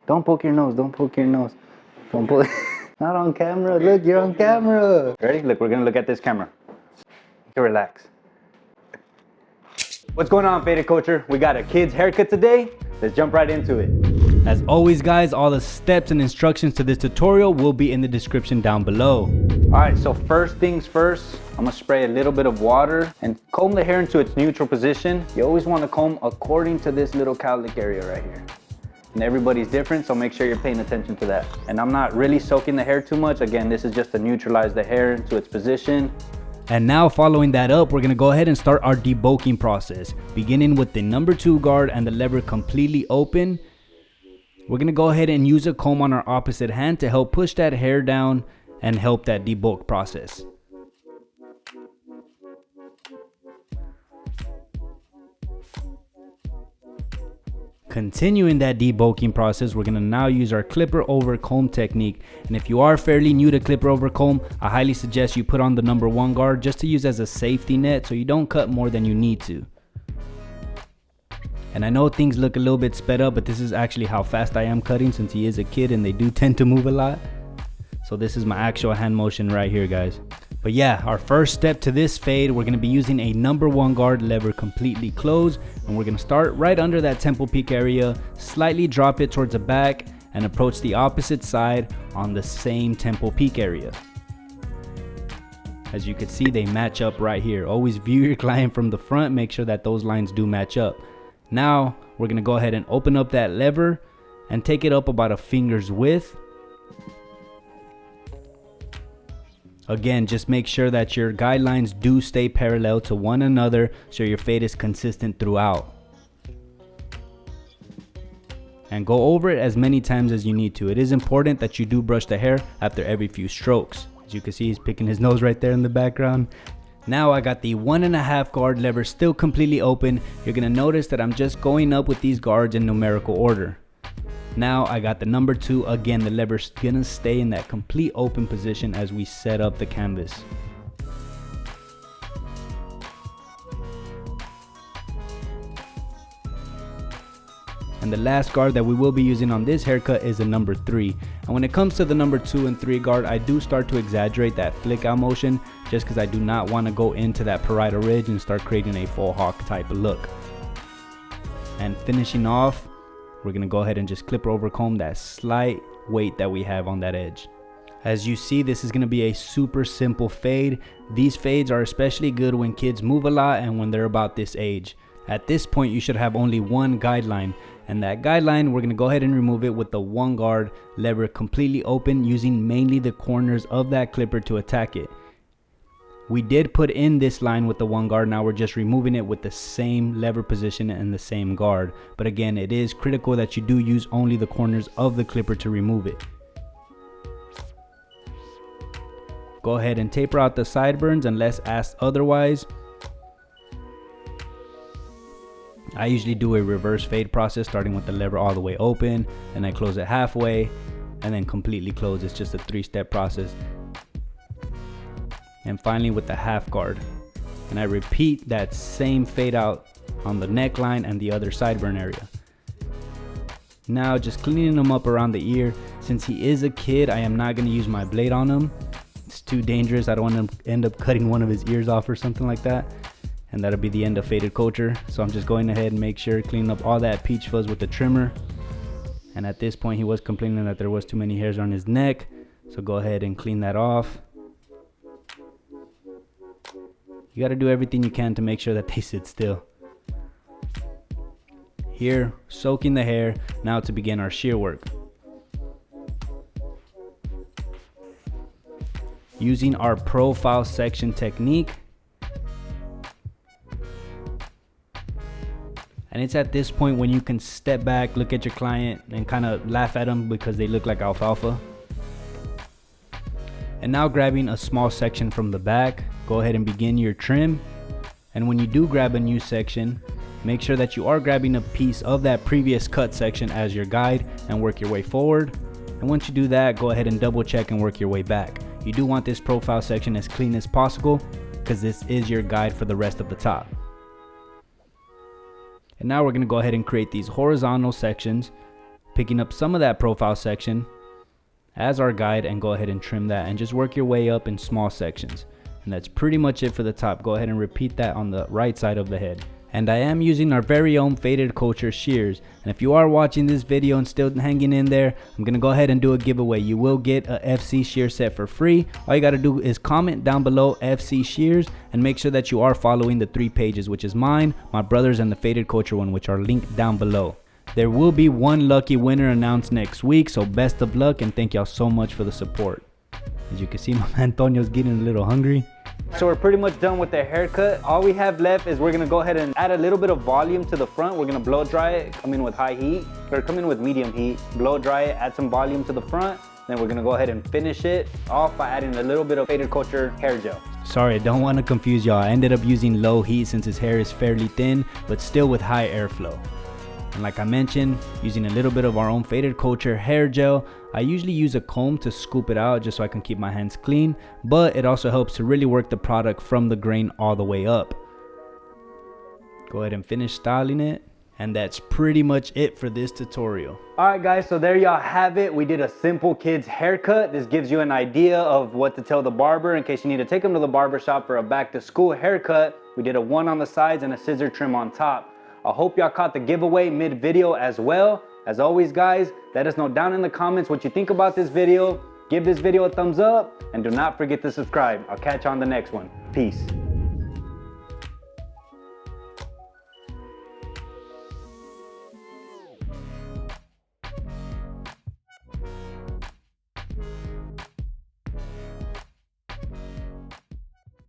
Don't poke your nose. Don't poke your nose. Don't poke. Not on camera. Look, you're on camera. Ready? Look, we're gonna look at this camera. You can relax. What's going on, Faded Culture? We got a kid's haircut today. Let's jump right into it. As always, guys, all the steps and instructions to this tutorial will be in the description down below. All right, so first things first, I'm gonna spray a little bit of water and comb the hair into its neutral position. You always want to comb according to this little cowlick area right here. And everybody's different, so make sure you're paying attention to that. And I'm not really soaking the hair too much. Again, this is just to neutralize the hair into its position. And now, following that up, we're gonna go ahead and start our debulking process. Beginning with the number 2 guard and the lever completely open. We're gonna go ahead and use a comb on our opposite hand to help push that hair down and help that debulk process. Continuing that debulking process, we're gonna now use our clipper over comb technique. And if you are fairly new to clipper over comb, I highly suggest you put on the number 1 guard just to use as a safety net so you don't cut more than you need to. And I know things look a little bit sped up, but this is actually how fast I am cutting since he is a kid and they do tend to move a lot. So this is my actual hand motion right here, guys. But yeah, our first step to this fade, we're gonna be using a number 1 guard lever completely closed, and we're gonna start right under that temple peak area, slightly drop it towards the back, and approach the opposite side on the same temple peak area. As you can see, they match up right here. Always view your client from the front, make sure that those lines do match up. Now, we're gonna go ahead and open up that lever and take it up about a finger's width. Again, just make sure that your guidelines do stay parallel to one another so your fade is consistent throughout. And go over it as many times as you need to. It is important that you do brush the hair after every few strokes. As you can see, he's picking his nose right there in the background. Now I got the 1.5 guard lever still completely open. You're gonna notice that I'm just going up with these guards in numerical order. Now I got the number 2, again the lever's gonna stay in that complete open position as we set up the canvas. And the last guard that we will be using on this haircut is a number 3. And when it comes to the number 2 and 3 guard, I do start to exaggerate that flick out motion just because I do not want to go into that parietal ridge and start creating a faux hawk type of look. And finishing off, we're going to go ahead and just clipper over comb that slight weight that we have on that edge. As you see, this is going to be a super simple fade. These fades are especially good when kids move a lot and when they're about this age. At this point, you should have only one guideline, and that guideline, we're going to go ahead and remove it with the 1 guard lever completely open, using mainly the corners of that clipper to attack it. We did put in this line with the 1 guard, now we're just removing it with the same lever position and the same guard. But again, it is critical that you do use only the corners of the clipper to remove it. Go ahead and taper out the sideburns unless asked otherwise. I usually do a reverse fade process, starting with the lever all the way open, and I close it halfway and then completely close. It's just a 3-step process. And finally with the half guard, and I repeat that same fade out on the neckline and the other sideburn area. Now just cleaning him up around the ear. Since he is a kid, I am not going to use my blade on him. It's too dangerous. I don't want to end up cutting one of his ears off or something like that, and that'll be the end of Faded Culture. So I'm just going ahead and make sure clean up all that peach fuzz with the trimmer. And at this point, he was complaining that there was too many hairs on his neck, so go ahead and clean that off. You got to do everything you can to make sure that they sit still. Here, soaking the hair. Now to begin our shear work. Using our profile section technique. And it's at this point when you can step back, look at your client, and kind of laugh at them because they look like alfalfa. And now grabbing a small section from the back, go ahead and begin your trim. And when you do grab a new section, make sure that you are grabbing a piece of that previous cut section as your guide and work your way forward. And once you do that, go ahead and double check and work your way back. You do want this profile section as clean as possible because this is your guide for the rest of the top. And now we're going to go ahead and create these horizontal sections. picking up some of that profile section as our guide, and go ahead and trim that and just work your way up in small sections. And that's pretty much it for the top. Go ahead and repeat that on the right side of the head. And I am using our very own faded culture shears. And if you are watching this video and still hanging in there, I'm gonna go ahead and do a giveaway. You will get a FC shear set for free. All you gotta do is comment down below FC shears and make sure that you are following the 3 pages, which is mine, my brother's, and the faded culture one, which are linked down below. There will be one lucky winner announced next week, so best of luck and thank y'all so much for the support. As you can see, my man Antonio's getting a little hungry. So we're pretty much done with the haircut. All we have left is we're gonna go ahead and add a little bit of volume to the front. We're gonna blow dry it, come in with high heat, or come in with medium heat, blow dry it, add some volume to the front. Then we're gonna go ahead and finish it off by adding a little bit of faded culture hair gel. Sorry, I don't want to confuse y'all. I ended up using low heat since his hair is fairly thin, but still with high airflow. And like I mentioned, using a little bit of our own faded culture hair gel. I usually use a comb to scoop it out just so I can keep my hands clean, but it also helps to really work the product from the grain all the way up. Go ahead and finish styling it, and that's pretty much it for this tutorial. Alright guys, so there y'all have it. We did a simple kid's haircut. This gives you an idea of what to tell the barber in case you need to take them to the barber shop for a back to school haircut. We did a one on the sides and a scissor trim on top. I hope y'all caught the giveaway mid-video as well. As always guys, let us know down in the comments what you think about this video. Give this video a thumbs up and do not forget to subscribe. I'll catch you on the next one. Peace.